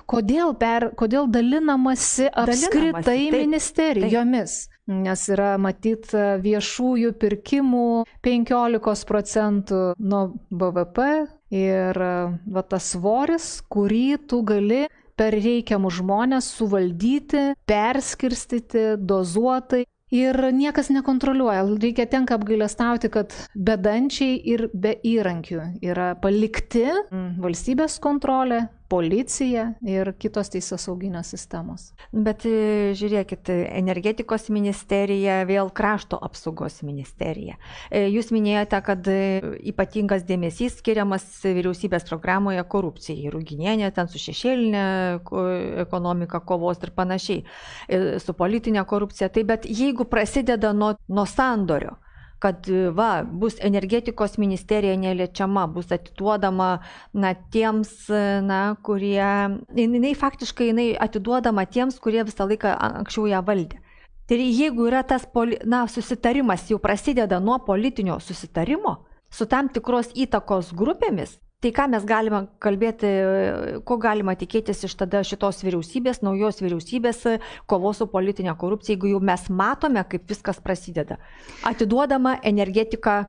kodėl dalinamasi apskritai ministerijomis. Nes yra matyt viešųjų pirkimų 15% nuo BVP ir va tas svoris, kurį tu gali per reikiamus žmonės suvaldyti, perskirstyti, dozuotai. Ir niekas nekontroliuoja. Tenka apgailestauti, kad bedančiai ir be įrankių yra palikti valstybės kontrolė, policija ir kitos teisėsauginės sistemos. Bet žiūrėkit, energetikos ministerija, vėl krašto apsaugos ministerija. Jūs minėjote, kad ypatingas dėmesys skiriamas vyriausybės programoje korupcijai. Ruginienė ten su šešėlinė ekonomika kovos ir panašiai, su politinė korupcija. Tai bet jeigu prasideda nuo sandorio, kad bus energetikos ministerija neliečiama, bus atiduodama tiems, kurie, jinai faktiškai atiduodama tiems, kurie visą laiką anksčiau ją valdė. Tai jeigu yra tas susitarimas jau prasideda nuo politinio susitarimo su tam tikros įtakos grupėmis, tai ką mes galime kalbėti, ko galima tikėtis iš tada šitos vyriausybės, naujos vyriausybės kovos su politinė korupcija, jeigu jau mes matome, kaip viskas prasideda. Atiduodama energetika.